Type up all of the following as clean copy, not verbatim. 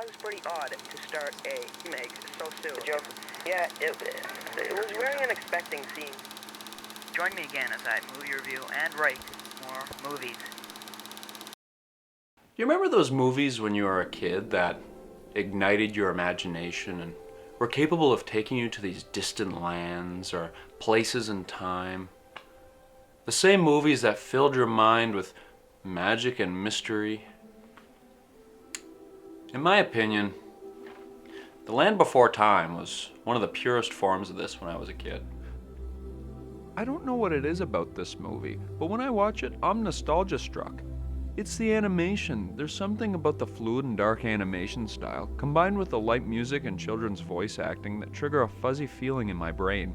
was pretty odd to start a remake so soon. The joke, yeah, it was very unexpected seeing. Join me again as I movie review and rate more movies. Do you remember those movies when you were a kid that ignited your imagination and were capable of taking you to these distant lands or places in time? The same movies that filled your mind with magic and mystery. In my opinion, The Land Before Time was one of the purest forms of this when I was a kid. I don't know what it is about this movie, but when I watch it, I'm nostalgia struck. It's the animation. There's something about the fluid and dark animation style, combined with the light music and children's voice acting, that trigger a fuzzy feeling in my brain.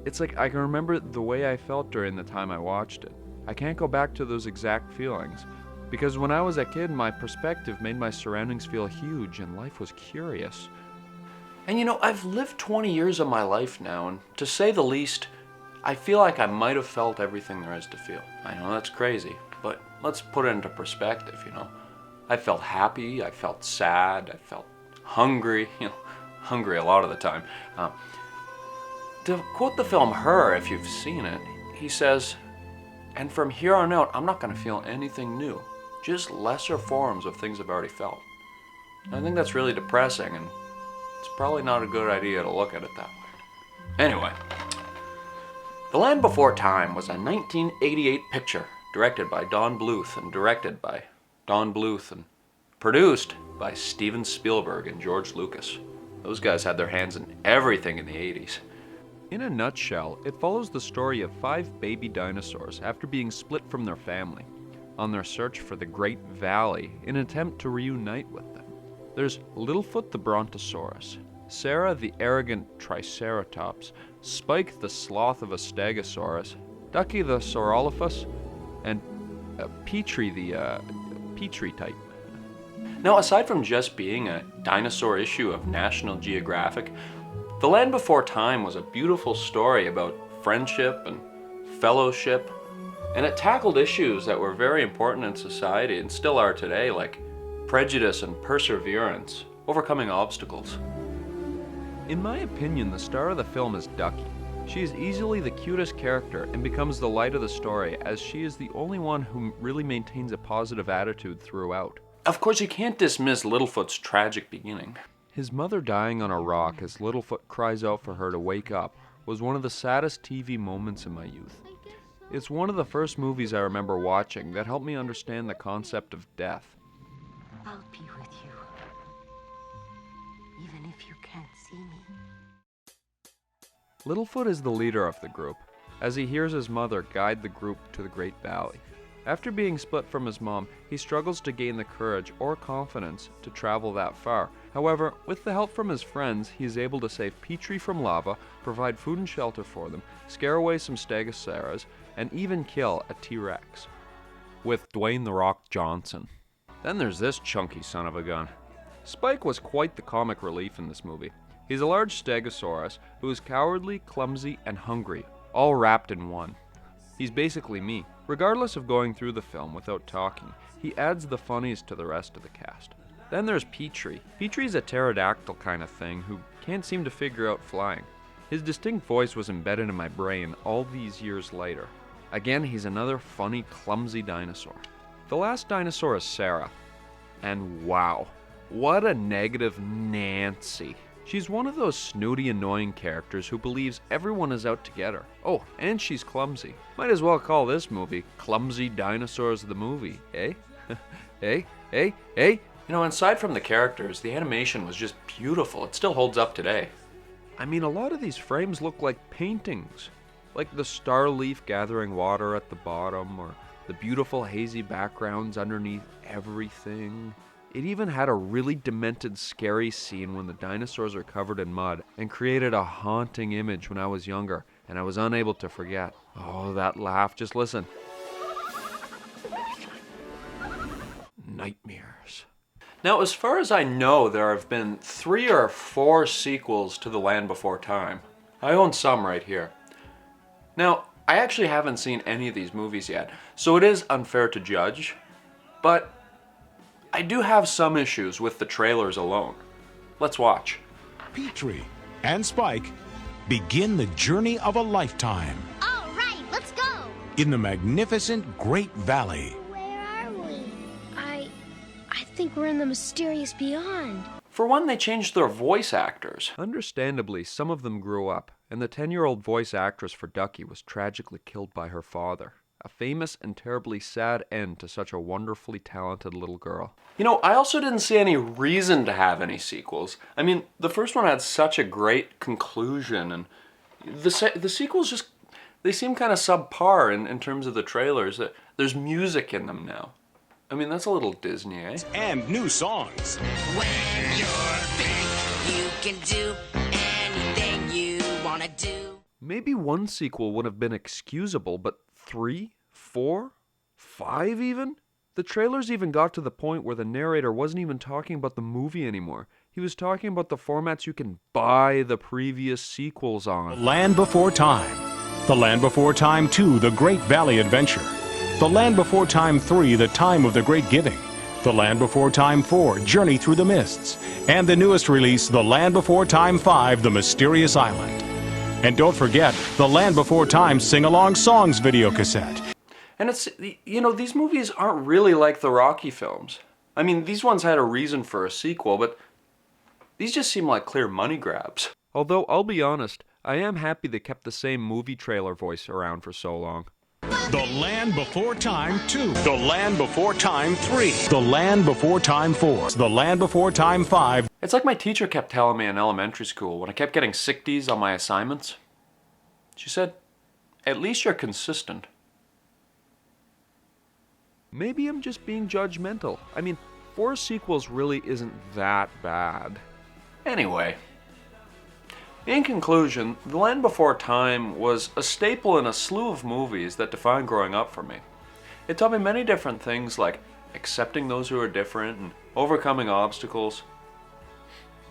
It's like I can remember the way I felt during the time I watched it. I can't go back to those exact feelings, because when I was a kid, my perspective made my surroundings feel huge and life was curious. And you know, I've lived 20 years of my life now, and to say the least, I feel like I might have felt everything there is to feel. I know that's crazy, but let's put it into perspective, you know. I felt happy, I felt sad, I felt hungry, hungry a lot of the time. To quote the film Her, if you've seen it, he says, "And from here on out, I'm not going to feel anything new, just lesser forms of things I've already felt." And I think that's really depressing, and it's probably not a good idea to look at it that way. Anyway, The Land Before Time was a 1988 picture directed by Don Bluth and directed by Don Bluth and produced by Steven Spielberg and George Lucas. Those guys had their hands in everything in the 80s. In a nutshell, it follows the story of 5 baby dinosaurs after being split from their family, on their search for the Great Valley in an attempt to reunite with them. There's Littlefoot the Brontosaurus, Sarah the arrogant Triceratops, Spike the sloth of a Stegosaurus, Ducky the Saurolophus, and Petrie the Petrie type. Now, aside from just being a dinosaur issue of National Geographic, The Land Before Time was a beautiful story about friendship and fellowship, and it tackled issues that were very important in society and still are today, like prejudice and perseverance, overcoming obstacles. In my opinion, the star of the film is Ducky. She is easily the cutest character and becomes the light of the story, as she is the only one who really maintains a positive attitude throughout. Of course, you can't dismiss Littlefoot's tragic beginning. His mother dying on a rock as Littlefoot cries out for her to wake up was one of the saddest TV moments in my youth. It's one of the first movies I remember watching that helped me understand the concept of death. I'll be with you, even if you can't see me. Littlefoot is the leader of the group, as he hears his mother guide the group to the Great Valley. After being split from his mom, he struggles to gain the courage or confidence to travel that far. However, with the help from his friends, he is able to save Petrie from lava, provide food and shelter for them, scare away some Stegosaurus, and even kill a T-Rex. With Dwayne "The Rock" Johnson. Then there's this chunky son of a gun. Spike was quite the comic relief in this movie. He's a large Stegosaurus who is cowardly, clumsy, and hungry, all wrapped in one. He's basically me. Regardless of going through the film without talking, he adds the funnies to the rest of the cast. Then there's Petrie. Petrie's a pterodactyl kind of thing who can't seem to figure out flying. His distinct voice was embedded in my brain all these years later. Again, he's another funny, clumsy dinosaur. The last dinosaur is Sarah. And wow, what a negative Nancy. She's one of those snooty, annoying characters who believes everyone is out to get her. Oh, and she's clumsy. Might as well call this movie Clumsy Dinosaurs the Movie, eh? Hey? You know, aside from the characters, the animation was just beautiful. It still holds up today. I mean, a lot of these frames look like paintings. Like the star leaf gathering water at the bottom, or the beautiful hazy backgrounds underneath everything. It even had a really demented, scary scene when the dinosaurs are covered in mud and created a haunting image when I was younger, and I was unable to forget. Oh, that laugh, just listen. Nightmares. Now, as far as I know, there have been 3 or 4 sequels to The Land Before Time. I own some right here. Now, I actually haven't seen any of these movies yet, so it is unfair to judge, but I do have some issues with the trailers alone. Let's watch. Petrie and Spike begin the journey of a lifetime All right, let's go. in the magnificent Great Valley. Where are we? I think we're in the mysterious beyond. For one, they changed their voice actors. Understandably, some of them grew up, and the 10-year-old voice actress for Ducky was tragically killed by her father. A famous and terribly sad end to such a wonderfully talented little girl. You know, I also didn't see any reason to have any sequels. I mean, the first one had such a great conclusion, and the sequels just, they seem kind of subpar in terms of the trailers. There's music in them now. I mean, that's a little Disney, eh? And new songs. When you're big, you can do anything you want to do. Maybe one sequel would have been excusable, but 3, 4, 5 even? The trailers even got to the point where the narrator wasn't even talking about the movie anymore. He was talking about the formats you can buy the previous sequels The on. Land Before Time. The Land Before Time 2, The Great Valley Adventure. The Land Before Time 3, The Time of the Great Giving. The Land Before Time 4, Journey Through the Mists. And the newest release, The Land Before Time 5, The Mysterious Island. And don't forget, the Land Before Time Sing-Along Songs video cassette. And it's, you know, these movies aren't really like the Rocky films. I mean, these ones had a reason for a sequel, but these just seem like clear money grabs. Although, I'll be honest, I am happy they kept the same movie trailer voice around for so long. The Land Before Time 2. The Land Before Time 3. The Land Before Time 4. The Land Before Time 5. It's like my teacher kept telling me in elementary school when I kept getting sick days on my assignments. She said, "At least you're consistent." Maybe I'm just being judgmental. I mean, 4 sequels really isn't that bad. Anyway, in conclusion, The Land Before Time was a staple in a slew of movies that defined growing up for me. It taught me many different things like accepting those who are different and overcoming obstacles.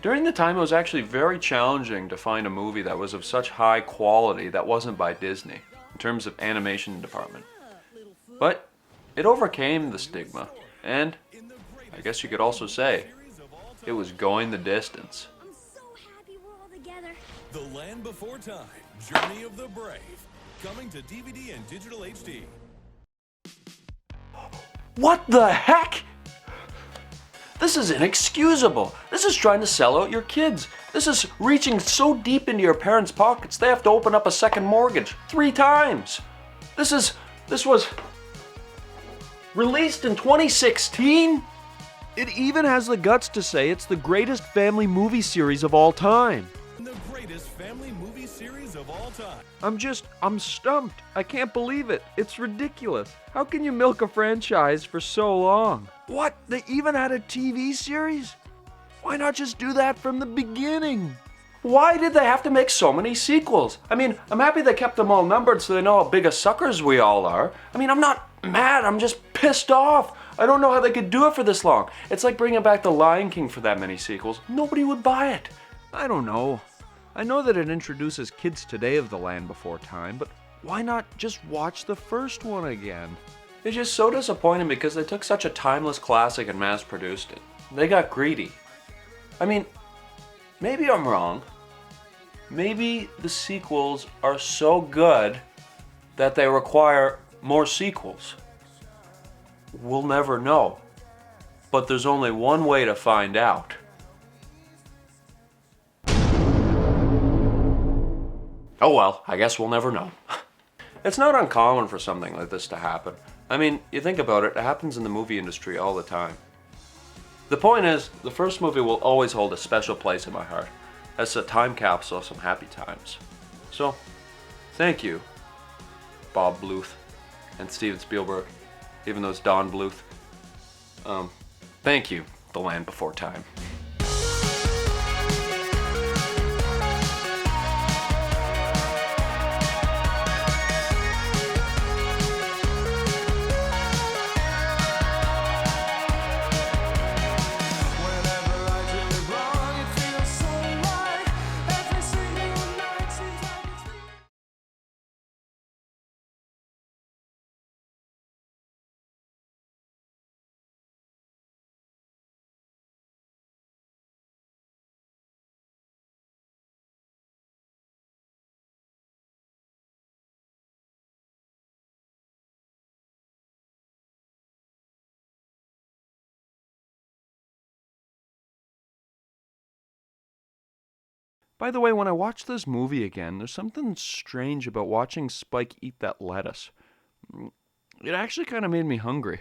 During the time, it was actually very challenging to find a movie that was of such high quality that wasn't by Disney, in terms of animation department. But it overcame the stigma, and I guess you could also say it was going the distance. I'm so happy we're all together. The Land Before Time, Journey of the Brave, coming to DVD and digital HD. What the heck? This is inexcusable. This is trying to sell out your kids. This is reaching so deep into your parents' pockets they have to open up a second mortgage 3 times. This was released in 2016? It even has the guts to say it's the greatest family movie series of all time. The greatest family movie series of all time. I'm stumped. I can't believe it. It's ridiculous. How can you milk a franchise for so long? What? They even had a TV series? Why not just do that from the beginning? Why did they have to make so many sequels? I mean, I'm happy they kept them all numbered so they know how big of suckers we all are. I mean, I'm not mad, I'm just pissed off. I don't know how they could do it for this long. It's like bringing back The Lion King for that many sequels. Nobody would buy it. I don't know. I know that it introduces kids today of The Land Before Time, but why not just watch the first one again? It's just so disappointing because they took such a timeless classic and mass-produced it. They got greedy. I mean, maybe I'm wrong. Maybe the sequels are so good that they require more sequels. We'll never know. But there's only one way to find out. Oh well, I guess we'll never know. It's not uncommon for something like this to happen. I mean, you think about it, it happens in the movie industry all the time. The point is, the first movie will always hold a special place in my heart. It's a time capsule of some happy times. So, thank you, Bob Bluth and Steven Spielberg, even though it's Don Bluth. Thank you, The Land Before Time. By the way, when I watch this movie again, there's something strange about watching Spike eat that lettuce. It actually kind of made me hungry.